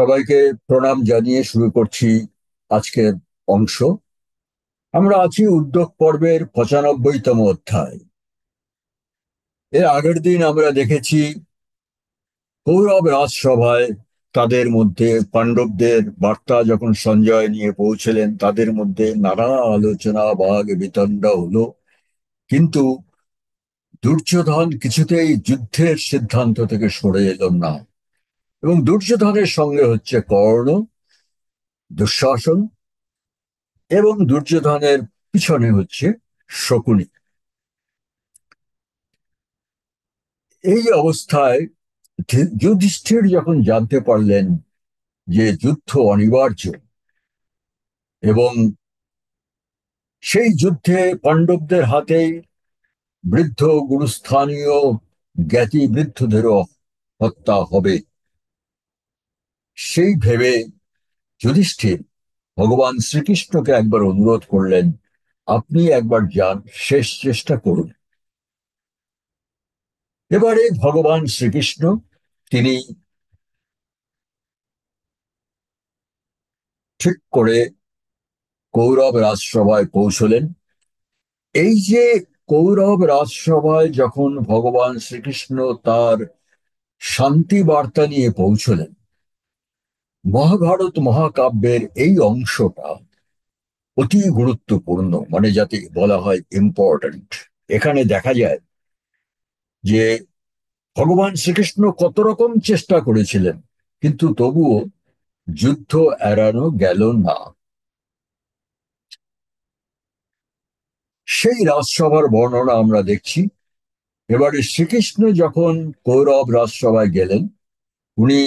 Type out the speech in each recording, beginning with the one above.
সবাইকে প্রণাম জানিয়ে শুরু করছি আজকের অংশ। আমরা আছি উদ্যোগ পর্বের 95তম অধ্যায়। এর আগের দিন আমরা দেখেছি কৌরব রাজসভায় তাদের মধ্যে পাণ্ডবদের বার্তা যখন সঞ্জয় নিয়ে পৌঁছলেন, তাদের মধ্যে নানা আলোচনা বাগ বিতণ্ডা হলো। কিন্তু দুর্যোধন কিছুতেই যুদ্ধের সিদ্ধান্ত থেকে সরে এলো না, এবং দুর্যোধনের সঙ্গে হচ্ছে কর্ণ, দুঃশাসন, এবং দুর্যোধনের পিছনে হচ্ছে শকুনি। এই অবস্থায় যুধিষ্ঠির যখন জানতে পারলেন যে যুদ্ধ অনিবার্য, এবং সেই যুদ্ধে পাণ্ডবদের হাতেই বৃদ্ধ গুরুস্থানীয় জ্ঞাতি বৃদ্ধদেরও হত্যা হবে, সেই ভেবে যুধিষ্ঠির ভগবান শ্রীকৃষ্ণকে একবার অনুরোধ করলেন, আপনি একবার যান, শেষ চেষ্টা করুন। এবারে ভগবান শ্রীকৃষ্ণ তিনি ঠিক করে কৌরব রাজসভায় পৌঁছলেন। এই যে কৌরব রাজসভায় যখন ভগবান শ্রীকৃষ্ণ তার শান্তি বার্তা নিয়ে পৌঁছলেন, মহাভারত মহাকাব্যের এই অংশটা অতি গুরুত্বপূর্ণ, মানে যাতে বলা হয় ইম্পর্ট্যান্ট। এখানে দেখা যায় যে ভগবান শ্রীকৃষ্ণ কত রকম চেষ্টা করেছিলেন, কিন্তু তবুও যুদ্ধ এড়ানো গেল না। সেই রাজসভার বর্ণনা আমরা দেখছি। এবারে শ্রীকৃষ্ণ যখন কৌরব রাজসভায় গেলেন, উনি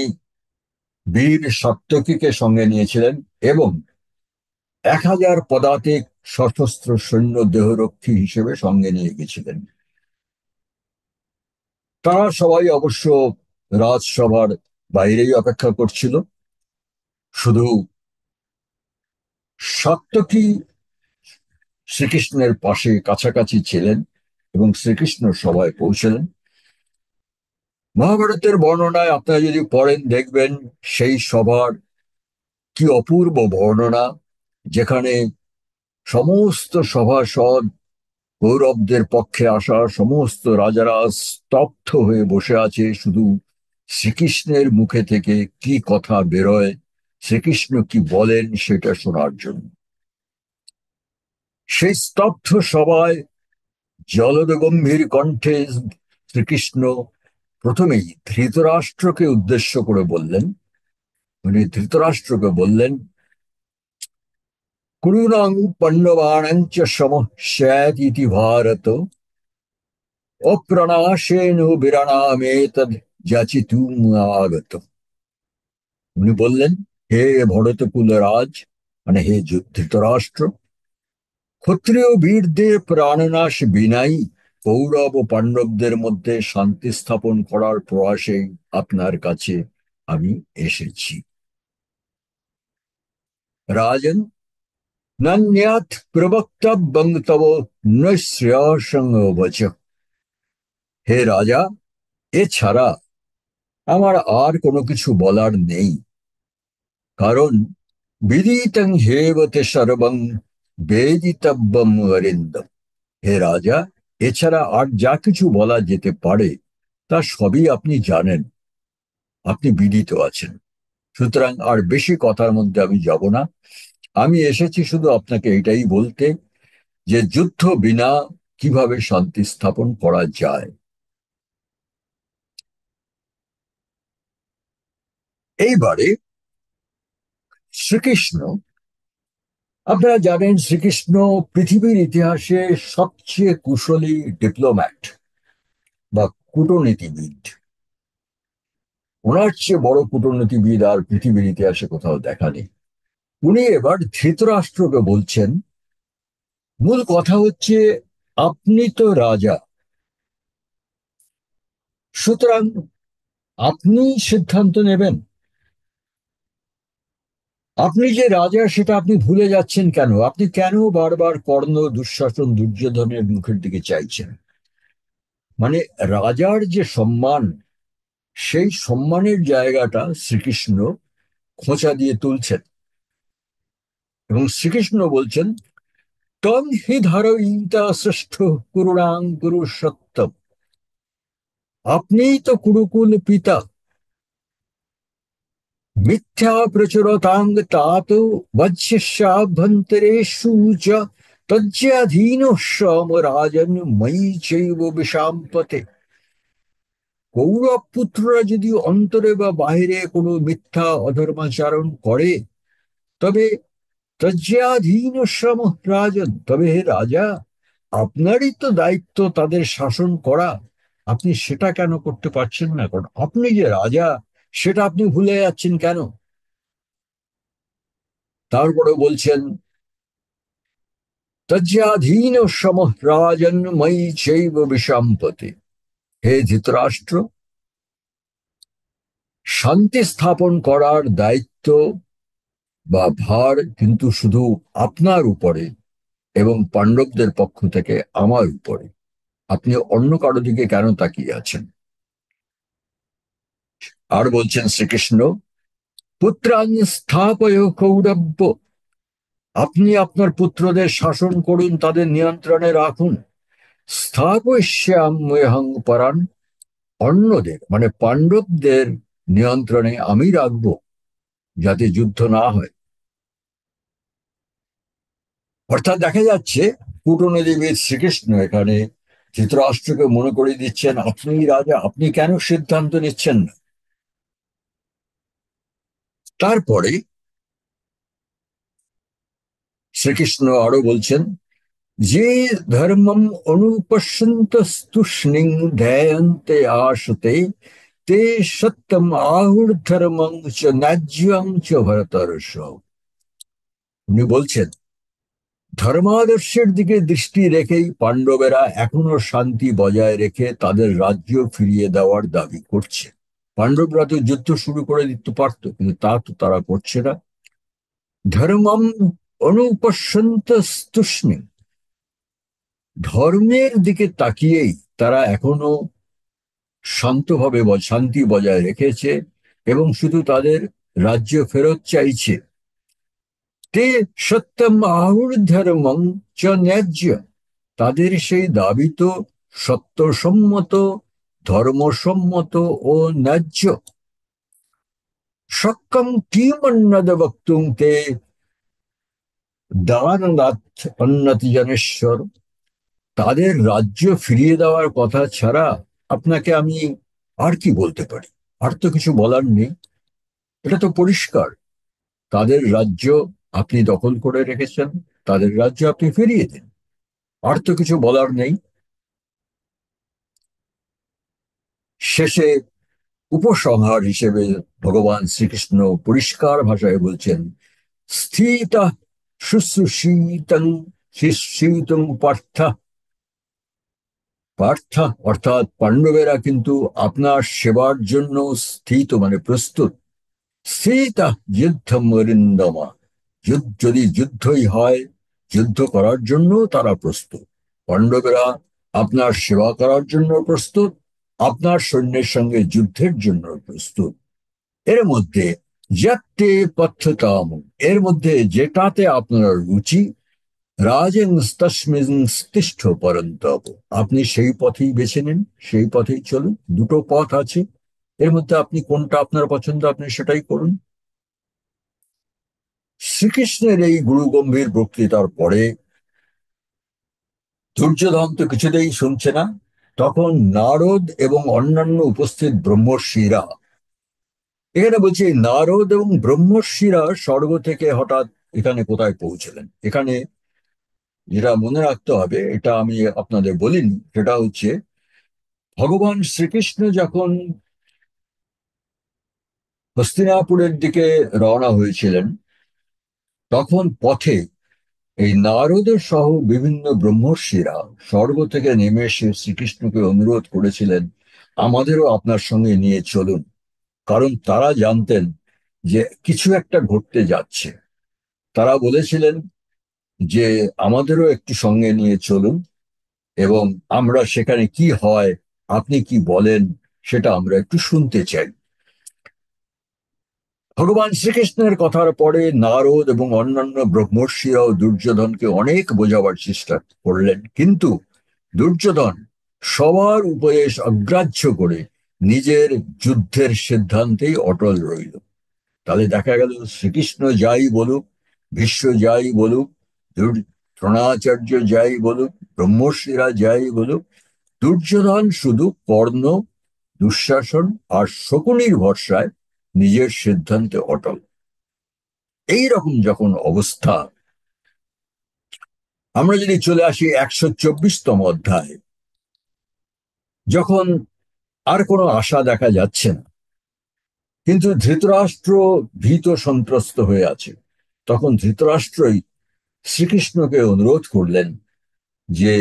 বীর সাত্যকীকে সঙ্গে নিয়েছিলেন এবং 1000 পদাতিক সশস্ত্র সৈন্য দেহরক্ষী হিসেবে সঙ্গে নিয়ে গেছিলেন। তারা সবাই অবশ্য রাজসভার বাইরেই অপেক্ষা করছিল। শুধু সাত্যকী শ্রীকৃষ্ণের পাশে কাছাকাছি ছিলেন, এবং শ্রীকৃষ্ণ সভায় পৌঁছলেন। মহাভারতের বর্ণনায় আপনারা যদি পড়েন, দেখবেন সেই সভার কি অপূর্ব বর্ণনা, যেখানে সমস্ত সভাসদ, কৌরবদের পক্ষে আসা সমস্ত রাজারা স্তব্ধ হয়ে বসে আছে, শুধু শ্রীকৃষ্ণের মুখে থেকে কি কথা বেরোয়, শ্রীকৃষ্ণ কি বলেন সেটা শোনার জন্য। সেই স্তব্ধ সভায় জলদগম্ভীর কণ্ঠে শ্রীকৃষ্ণ প্রথমেই ধৃতরাষ্ট্রকে উদ্দেশ্য করে বললেন। উনি ধৃতরাষ্ট্রকে বললেন, কুরুনাং পাণ্ডবানাঞ্চ সমস্যাত ইতি ভারত অপ্রণাশেন বিরাণামেতদ যাচিতুম আগত। উনি বললেন, হে ভরতকুল রাজ, মানে হে ধৃতরাষ্ট্র, ক্ষত্রিয় বীরদের প্রাণনাশ বিনাই কৌরব ও পাণ্ডবদের মধ্যে শান্তি স্থাপন করার প্রয়াসে আপনার কাছে আমি এসেছি। রাজন, নান্যাত প্রবক্তব্যং তব ন শ্রেয়সং বচ। হে রাজা, এছাড়া আমার আর কোনো কিছু বলার নেই, কারণ বিদিতং হেবতে সর্বং বেদিতব্যম অরিন্দম। হে রাজা, এছাড়া আর যা কিছু বলা যেতে পারে তা সবই আপনি জানেন, আপনি বিদিত আছেন। সুতরাং আর বেশি কথার মধ্যে আমি যাব না। আমি এসেছি শুধু আপনাকে এটাই বলতে যে যুদ্ধ বিনা কিভাবে শান্তি স্থাপন করা যায়। এইবারে শ্রীকৃষ্ণ, আপনারা জানেন শ্রীকৃষ্ণ পৃথিবীর ইতিহাসে সবচেয়ে কুশলী ডিপ্লোম্যাট বা কূটনীতিবিদ। ওনার চেয়ে বড় কূটনীতিবিদ আর পৃথিবীর ইতিহাসে কোথাও দেখা নেই। উনি এবার ধৃতরাষ্ট্রকে বলছেন, মূল কথা হচ্ছে আপনি তো রাজা, সুতরাং আপনি সিদ্ধান্ত নেবেন। আপনি যে রাজা সেটা আপনি ভুলে যাচ্ছেন কেন? আপনি কেন বারবার কর্ণ, দুঃশাসন, দুর্যোধনের মুখের দিকে চাইছেন? মানে রাজার যে সম্মান, সেই সম্মানের জায়গাটা শ্রীকৃষ্ণ খোঁচা দিয়ে তুলছেন এবং শ্রীকৃষ্ণ বলছেন, তং হি ধারয়িতা শ্রেষ্ঠ কুরুণাং গুরু সত্যম। আপনিই তো কুরুকুল পিতা, মিথ্যা প্রচুরতাং তাত বৎস্যাভ্যন্তরেষু চ তজ্জাধীন সম রাজন ময়ি চৈব বিষাম্পতে। কৌরব পুত্ররা যদি অন্তরে বা বাহিরে কোনো মিথ্যা অধর্মাচরণ করে, তবে তজ্জাধীন সম রাজন, তবে হে রাজা, আপনারই তো দায়িত্ব তাদের শাসন করা। আপনি সেটা কেন করতে পারছেন না? কারণ আপনি যে রাজা, সেটা আপনি ভুলে যাচ্ছেন কেন? তারপরে বলছেন, তজ্জাধীন সম রাজন ময়ি চৈব বিষাম্পতে। হে ধৃতরাষ্ট্র, শান্তি স্থাপন করার দায়িত্ব বা ভার কিন্তু শুধু আপনার উপরে এবং পাণ্ডবদের পক্ষ থেকে আমার উপরে। আপনি অন্য কারো দিকে কেন তাকিয়ে আছেন? আর বলছেন শ্রীকৃষ্ণ, পুত্রান স্থাপয় কৌরব্য। আপনি আপনার পুত্রদের শাসন করুন, তাদের নিয়ন্ত্রণে রাখুন। স্থাপয়িষ্যাম্যহং পরান। অন্যদের মানে পাণ্ডবদের নিয়ন্ত্রণে আমি রাখবো, যাতে যুদ্ধ না হয়। অর্থাৎ দেখা যাচ্ছে কূটনীতিবিদ শ্রীকৃষ্ণ এখানে ধৃতরাষ্ট্রকে মনে করে দিচ্ছেন, আপনি রাজা, আপনি কেন সিদ্ধান্ত নিচ্ছেন না? তারপরে শ্রীকৃষ্ণ আরো বলছেন, যে ধর্মম অনুপশ্যন্ত তুষ্ণিং ধ্যায়ন্তে আশতে তে সত্যম আহুর্ধর্মং চ ন্যায্যং চ ভরতর্ষভ। উনি বলছেন, ধর্মাদর্শের দিকে দৃষ্টি রেখেই পাণ্ডবেরা এখনো শান্তি বজায় রেখে তাদের রাজ্য ফিরিয়ে দেওয়ার দাবি করছে। পাণ্ডবরা তো যুদ্ধ শুরু করে দিতে পারতো, কিন্তু তা তো তারা করছে না। ধর্মম অনুপশ্যন্ত তুষ্ণিং, ধর্মের দিকে তাকিয়েই তারা এখনো শান্তভাবে শান্তি বজায় রেখেছে এবং শুধু তাদের রাজ্য ফেরত চাইছে। তে সত্যম আহুর্ধর্মং চ ন্যায্য, তাদের সেই দাবি তো সত্যসম্মত, ধর্মসম্মত ও ন্যায্য। সক্ষম কিমন্নদ বক্তুং তে দাননাথ অন্নতি জনেশ্বর। তাদের রাজ্য ফিরিয়ে দেওয়ার কথা ছাড়া আপনাকে আমি আর কি বলতে পারি? আর তো কিছু বলার নেই। এটা তো পরিষ্কার, তাদের রাজ্য আপনি দখল করে রেখেছেন, তাদের রাজ্য আপনি ফিরিয়ে দিন। আর তো কিছু বলার নেই। শেষে উপসংহার হিসেবে ভগবান শ্রীকৃষ্ণ পরিষ্কার ভাষায় বলছেন, স্থিত শুশ্রূষিতং শিষ্যিতুং পার্থ। পার্থ অর্থাৎ পাণ্ডবেরা কিন্তু আপনার সেবার জন্য স্থিত মানে প্রস্তুত। স্থিত যুদ্ধম অরিন্দমা, যদি যুদ্ধই হয়, যুদ্ধ করার জন্য তারা প্রস্তুত। পাণ্ডবেরা আপনার সেবা করার জন্য প্রস্তুত, আপনার সৈন্যের সঙ্গে যুদ্ধের জন্য প্রস্তুত। এর মধ্যে যাতে পথ্যতাম, এর মধ্যে যেটাতে আপনার রুচি, রাজেন তস্মিন তিষ্ঠ পরন্তপ, আপনি সেই পথেই বেছে নিন, সেই পথেই চলুন। দুটো পথ আছে, এর মধ্যে আপনি কোনটা আপনার পছন্দ আপনি সেটাই করুন। শ্রীকৃষ্ণের এই গুরুগম্ভীর বক্তৃতার পরে দুর্যোধন তো কিছুতেই শুনছে না। তখন নারদ এবং অন্যান্য উপস্থিত ব্রহ্মর্ষিরা, এখানে বলছি নারদ এবং ব্রহ্মর্ষিরা স্বর্গ থেকে হঠাৎ এখানে কোথায় পৌঁছলেন? এখানে যেটা মনে রাখতে হবে, এটা আমি আপনাদের বলিনি, সেটা হচ্ছে ভগবান শ্রীকৃষ্ণ যখন হস্তিনাপুরের দিকে রওনা হয়েছিলেন, তখন পথে এই নারদ সহ বিভিন্ন ব্রহ্মর্ষিরা স্বর্গ থেকে নেমে এসে শ্রীকৃষ্ণকে অনুরোধ করেছিলেন, আমাদেরও আপনার সঙ্গে নিয়ে চলুন। কারণ তারা জানতেন যে কিছু একটা ঘটতে যাচ্ছে। তারা বলেছিলেন যে আমাদেরও একটু সঙ্গে নিয়ে চলুন, এবং আমরা সেখানে কি হয়, আপনি কি বলেন, সেটা আমরা একটু শুনতে চাই। ভগবান শ্রীকৃষ্ণের কথার পরে নারদ এবং অন্যান্য ব্রহ্মর্ষিরাও দুর্যোধনকে অনেক বোঝাবার চেষ্টা করলেন, কিন্তু দুর্যোধন সবার উপদেশ অগ্রাহ্য করে নিজের যুদ্ধের সিদ্ধান্তেই অটল রইল। তাহলে দেখা গেল শ্রীকৃষ্ণ যাই বলুক, ভীষ্ম যাই বলুক, দ্রোণাচার্য যাই বলুক, ব্রহ্মর্ষিরা যাই বলুক, দুর্যোধন শুধু কর্ণ, দুঃশাসন আর শকুনির ভরসায় নিজের সিদ্ধান্তে অটল। এই রকম যখন অবস্থা, আমরা যদি চলে আসি 124তম অধ্যায়, যখন আর কোনো আশা দেখা যাচ্ছে না, কিন্তু ধৃতরাষ্ট্র ভীত সন্ত্রস্ত হয়ে আছে, তখন ধৃতরাষ্ট্রই শ্রীকৃষ্ণকে অনুরোধ করলেন যে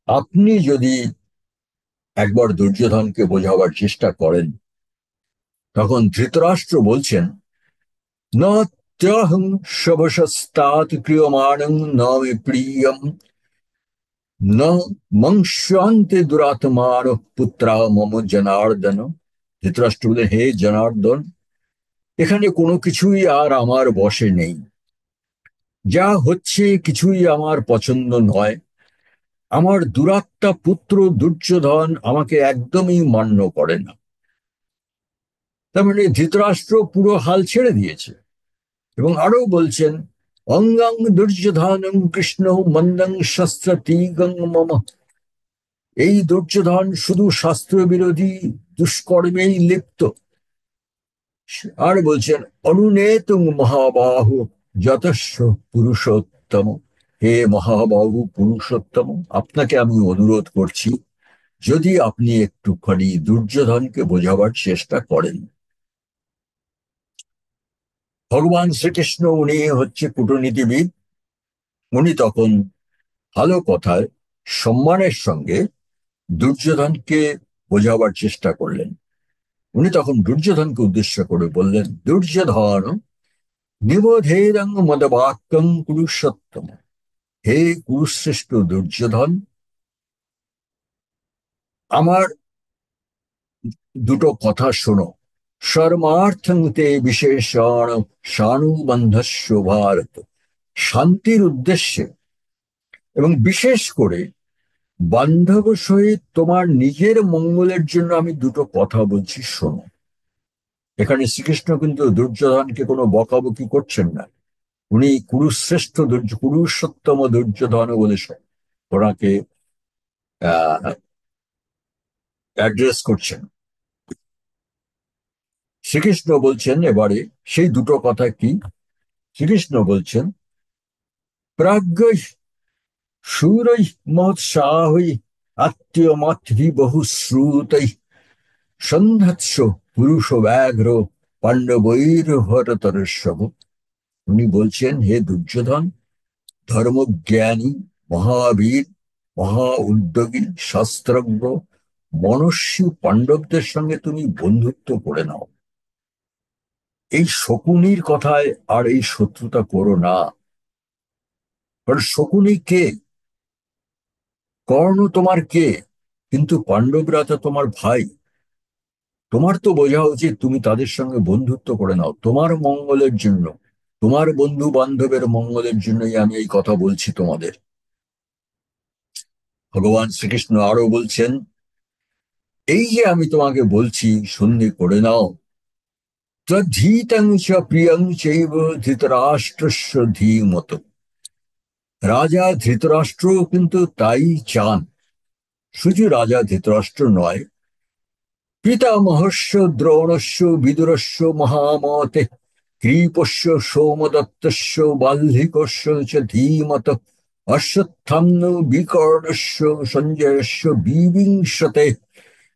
আপনি যদি একবার দুর্যোধনকে বোঝাবার চেষ্টা করেন। তখন ধৃতরাষ্ট্র বলছেন, ন ত্যহং শবশস্তাৎ ক্রিয়মাণং ন মে প্রিয়ম ন মংস্যান্তে দুরাত্মান পুত্রা মম জনার্দন। ধৃতরাষ্ট্র বললেন, হে জনার্দন, এখানে কোনো কিছুই আর আমার বশে নেই, যা হচ্ছে কিছুই আমার পছন্দ নয়। আমার দুরাত্মা পুত্র দুর্যোধন আমাকে একদমই মান্য করে না। তার মানে ধৃতরাষ্ট্র পুরো হাল ছেড়ে দিয়েছে। এবং আরো বলছেন, অঙ্গাং দুর্যোধনং কৃষ্ণ মন্দং শস্ত্র তীগং মম। এই দুর্যোধন শুধু শাস্ত্র বিরোধী দুষ্কর্মেই লিপ্ত। আর বলছেন, অনুনেতুং মহাবাহু যতস্য পুরুষোত্তম। হে মহাবাহু পুরুষোত্তম, আপনাকে আমি অনুরোধ করছি, যদি আপনি একটুখানি দুর্যোধনকে বোঝাবার চেষ্টা করেন। ভগবান শ্রীকৃষ্ণ উনি হচ্ছে কূটনীতিবিদ। উনি তখন ভালো কথায় সম্মানের সঙ্গে দুর্যোধনকে বোঝাবার চেষ্টা করলেন। উনি তখন দুর্যোধনকে উদ্দেশ্য করে বললেন, দুর্যোধন নিবোধেরং মদবাক্যং কুরুষোত্তম। হে কুরুশ্রেষ্ঠ দুর্যোধন, আমার দুটো কথা শোনো। সর্মার্থং তে বিশেষণ সানুবন্ধস্য ভারত। শান্তির উদ্দেশ্যে এবং বিশেষ করে বান্ধব সহিত তোমার নিজের মঙ্গলের জন্য আমি দুটো কথা বলছি, শোনো। এখানে শ্রীকৃষ্ণ কিন্তু দুর্যোধনকে কোনো বকাবকি করছেন না। উনি কুরুশ্রেষ্ঠ কুরুষোত্তম দুর্যোধন বলে ওনাকে অ্যাড্রেস করছেন। শ্রীকৃষ্ণ বলছেন এবারে সেই দুটো কথা কি। শ্রীকৃষ্ণ বলছেন, প্রাজ্ঞৈ শূরৈ মহৎসাহৈ আত্মীয়মাত্রি বহুশ্রুতৈ সন্ধ্যাৎস পুরুষ ব্যাঘ্র পাণ্ডবৈর্ভরতরস্যব। উনি বলছেন, হে দুর্যোধন, ধর্মজ্ঞানী, মহাবীর, মহা উদ্যোগী, শাস্ত্রজ্ঞ, মনস্বী পাণ্ডবদের সঙ্গে তুমি বন্ধুত্ব করে নাও। এই শকুনির কথায় আর এই শত্রুতা করো না। কারণ শকুনি কে? কর্ণ তোমার কে? কিন্তু পাণ্ডবরা তো তোমার ভাই। তোমার তো বোঝা উচিত তুমি তাদের সঙ্গে বন্ধুত্ব করে নাও তোমার মঙ্গলের জন্য। তোমার বন্ধু বান্ধবের মঙ্গলের জন্যই আমি এই কথা বলছি তোমাদের। ভগবান শ্রীকৃষ্ণ আরো বলছেন, এই যে আমি তোমাকে বলছি সন্ধি করে নাও। ত্বধীতং চ প্রিয়ং চৈব ধৃতরাষ্ট্রস্য ধীমত। রাজা ধৃতরাষ্ট্র কিন্তু তাই চান। শুধু রাজা ধৃতরাষ্ট্র নয়, পিতামহস্য দ্রোণস্য বিদুরস্য মহামতে কৃপস্য সোমদত্তস্য বাল্লিকস্য চ ধীমত অশ্বত্থাম্ন বিকর্ণস্য সঞ্জয়স্য বিবিংশতে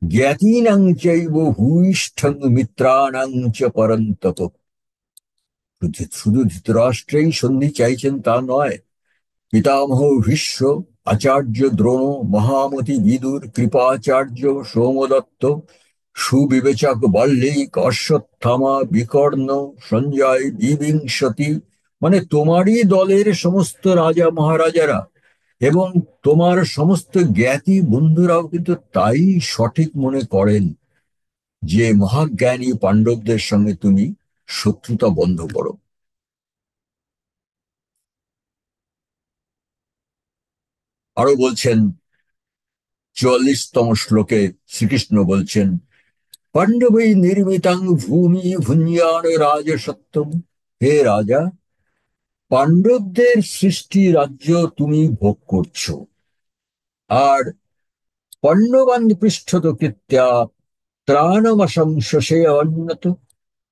জ্ঞাতীনাং চৈব ভূয়িষ্ঠং মিত্রাণাং চ পরন্তপ। শুধু ধৃতরাষ্ট্রেই সন্ধি চাইছেন তা নয়, পিতামহ ভীষ্ম, আচার্য দ্রোণ, মহামতি বিদুর, কৃপাচার্য সোমদত্ত, সুবিবেচক বল্লিক, অশ্বত্থামা, বিকর্ণ, সঞ্জয়, বিবিংশতি, মানে তোমারই দলের সমস্ত রাজা মহারাজারা এবং তোমার সমস্ত জ্ঞাতি বন্ধুরাও কিন্তু তাই সঠিক মনে করেন যে মহাজ্ঞানী পাণ্ডবদের সঙ্গে তুমি শত্রুতা বন্ধ করো। আরো বলছেন 44তম শ্লোকে শ্রীকৃষ্ণ বলছেন, পাণ্ডবৈ নির্মিতাং ভূমি ভুঞ্জান রাজসত্যম। হে রাজা, পাণ্ডবদের সৃষ্টি রাজ্য তুমি ভোগ করছো, আর পাণ্ডবান পৃষ্ঠত কৃত্যা ত্রাণমশংসসে অন্যত।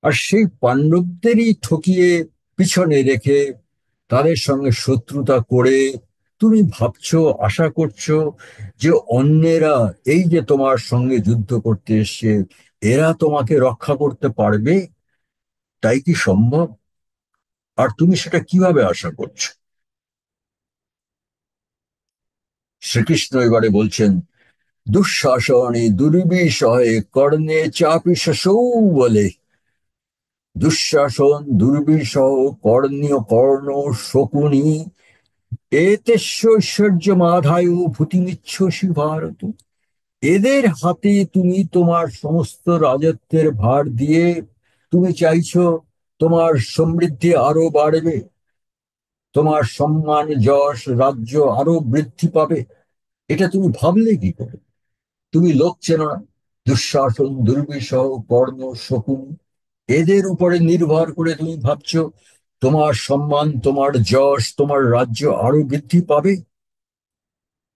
আর সেই পাণ্ডবদেরই ঠকিয়ে পিছনে রেখে তাদের সঙ্গে শত্রুতা করে তুমি ভাবছো, আশা করছো যে অন্যেরা, এই যে তোমার সঙ্গে যুদ্ধ করতে এসছে, এরা তোমাকে রক্ষা করতে পারবে? তাই কি সম্ভব? আর তুমি সেটা কিভাবে আশা করছো? শ্রীকৃষ্ণ এবারে বলছেন, দুঃশাসনে দুর্বিষহে কর্ণে চাপি শশৌ বলে। দুঃশাসন, দুর্বিষহ, কর্ণীয় কর্ণ, শকুনি, এতেস্য ঐশ্বর্যমাধায় ভূতিমিচ্ছসি ভারত। এদের হাতে তুমি তোমার সমস্ত রাজত্বের ভার দিয়ে তুমি চাইছো তোমার সমৃদ্ধি আরো বাড়বে, তোমার সম্মান যশ রাজ্য আরো বৃদ্ধি পাবে। এটা তুমি ভাবলে কি করে? তুমি লোক চেনো না? দুঃশাসন, দুর্বিষহ, কর্ণ, শকুন, এদের উপরে নির্ভর করে তুমি ভাবছো তোমার সম্মান, তোমার যশ, তোমার রাজ্য আরো বৃদ্ধি পাবে?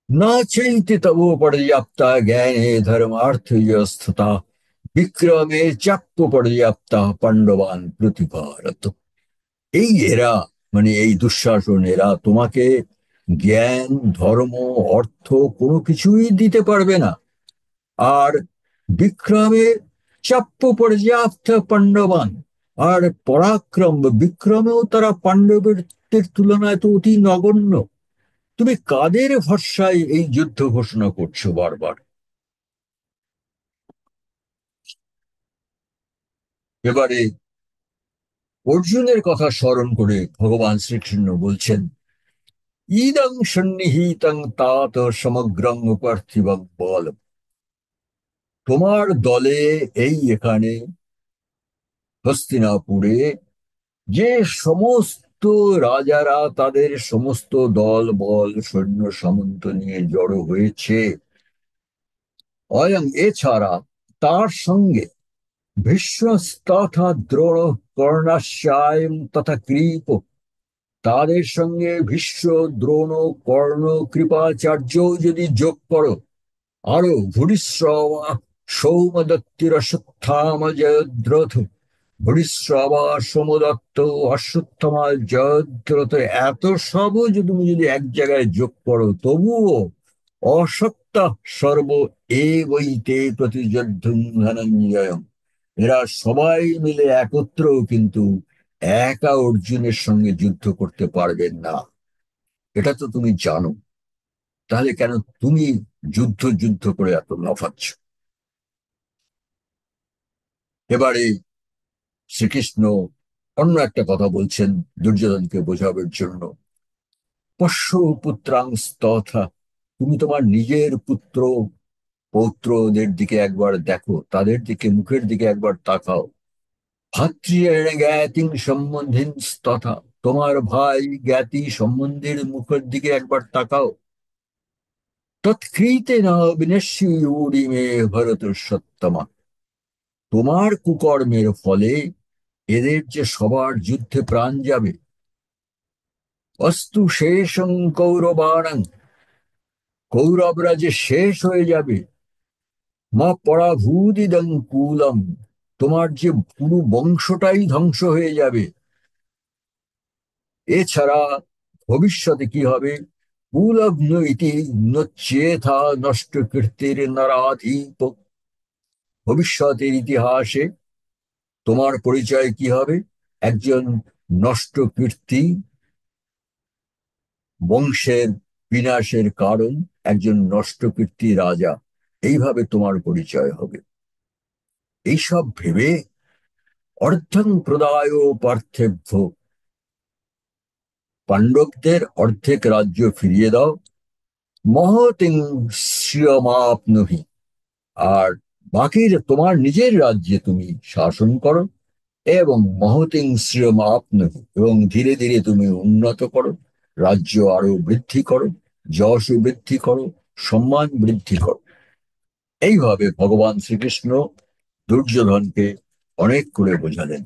না চৈতি তব পর্যাপ্তা জ্ঞানে ধর্মার্থ স্থিতা বিক্রমে চাপ্য পর্যাপ্তা পাণ্ডবান প্রতিভারত। এই এরা, মানে এই দুঃশাসন, এরা তোমাকে জ্ঞান, ধর্ম, অর্থ কোনো কিছুই দিতে পারবে না। আর বিক্রমে চাপ্য পর্যাপ্ত পাণ্ডবান, আর পরাক্রম বা বিক্রমেও তারা পাণ্ডবদের তুলনায় তো অতি নগণ্য। তুমি কাদের ভরসায় এই যুদ্ধ ঘোষণা করছো বারবার? এবারে অর্জুনের কথা স্মরণ করে ভগবান শ্রীকৃষ্ণ বলছেন, ইদং সন্নিহিতং তাত সমগ্রং পার্থিবং বল। তোমার দলে, এই এখানে হস্তিনাপুরে, যে সমস্ত রাজারা তাদের সমস্ত দল বল সৈন্য সামন্ত নিয়ে জড়ো হয়েছে, অয়ং, এছাড়া তার সঙ্গে ভীষ্মস্তথা দ্রোণ কর্ণাশ্বায়ম তথা কৃপ, তাদের সঙ্গে ভীষ্ম, দ্রোণ, কর্ণ, কৃপাচার্য যদি যোগ করো, আরো ভূরিশ্রবা সৌমদত্তিরশ্বত্থাম জয়দ্রথ, ভূরিশ্রবা সোমদত্ত, অশ্বত্থামা, জয়দ্রথ, এত সবও যদি তুমি যদি এক জায়গায় যোগ করো, তবুও অসত্তা সর্ব এ বইতে প্রতিযোদ্ধুম ধনঞ্জয়। এরা সবাই মিলে একত্রেও কিন্তু একা অর্জুনের সঙ্গে যুদ্ধ করতে পারবেন না। এটা তো তুমি জানো। তাহলে কেন তুমি যুদ্ধ যুদ্ধ করে এত লাফাচ্ছ? এবারে শ্রীকৃষ্ণ অন্য একটা কথা বলছেন দুর্যোধনকে বোঝাবার জন্য, পশ্য পুত্রাংস্তথা। তুমি তোমার নিজের পুত্র পৌত্রদের দিকে একবার দেখো, তাদের দিকে, মুখের দিকে একবার তাকাও। ভাতৃয়ের জ্ঞাতিং সম্বন্ধীন তথা, তোমার ভাই জ্ঞাতি সম্বন্ধের মুখের দিকে একবার তাকাও। তৎকৃতে না বিনশ্যুরি মে ভরত সত্তমা। তোমার কুকর্মের ফলে এদের যে সবার যুদ্ধে প্রাণ যাবে। অস্তু শেষং কৌরবাণং, কৌরবরা যে শেষ হয়ে যাবে। মা পরাভূদিদং কুলম, তোমার যে পুরো বংশটাই ধ্বংস হয়ে যাবে। এছাড়া ভবিষ্যতে কি হবে? কুলগ্ন ইতি নচ্যেথা নষ্ট কীর্তির নরাধীপ। ভবিষ্যতের ইতিহাসে তোমার পরিচয় কি হবে? একজন নষ্ট কীর্তি, বংশের বিনাশের কারণ, একজন নষ্ট কীর্তি রাজা, এইভাবে তোমার পরিচয় হবে। এইসব ভেবে অর্ধং প্রদায় পার্থেভ্য, পাণ্ডবদের অর্ধেক রাজ্য ফিরিয়ে দাও। মহতিং শ্রিয়মাপনুহি, আর বাকি তোমার নিজের রাজ্যে তুমি শাসন করো। এবং মহতিং শ্রিয়মাপ্নুহ, এবং ধীরে ধীরে তুমি উন্নত করো, রাজ্য আরো বৃদ্ধি করো, যশ বৃদ্ধি করো, সম্মান বৃদ্ধি করো। এইভাবে ভগবান শ্রীকৃষ্ণ দুর্যোধনকে অনেক করে বোঝালেন।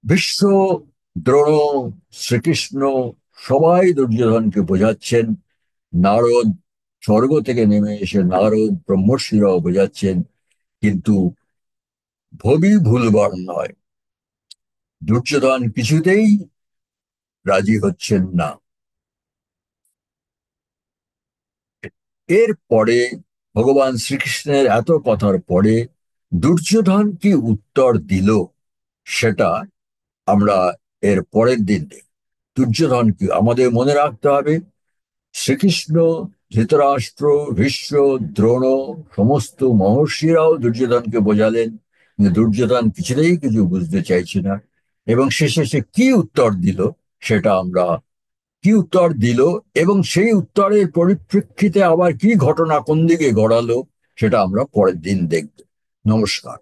ভীষ্ম, দ্রোণ, শ্রীকৃষ্ণ সবাই দুর্যোধনকে বোঝাচ্ছেন। নারদ স্বর্গ থেকে নেমে এসে নারদ ব্রহ্মর্ষিরাও বোঝাচ্ছেন, কিন্তু ভবি ভুলবার নয়। দুর্যোধন কিছুতেই রাজি হচ্ছেন না। এর পরে ভগবান শ্রীকৃষ্ণের এত কথার পরে দুর্যোধন কি উত্তর দিল, সেটা আমরা এর পরের দিন দেখব। দুর্যোধন কি, আমাদের মনে রাখতে হবে, শ্রীকৃষ্ণ, ধৃতরাষ্ট্র, ভীষ্ম, দ্রোণ সমস্ত মহর্ষিরাও দুর্যোধনকে বোঝালেন, কিন্তু দুর্যোধন কিছুতেই কিছু বুঝতে চাইছে না। এবং শেষে সে কি উত্তর দিল, সেটা আমরা, কি উত্তর দিল এবং সেই উত্তরের পরিপ্রেক্ষিতে আবার কি ঘটনা কোন দিকে গড়ালো, সেটা আমরা পরের দিন দেখব। নমস্কার।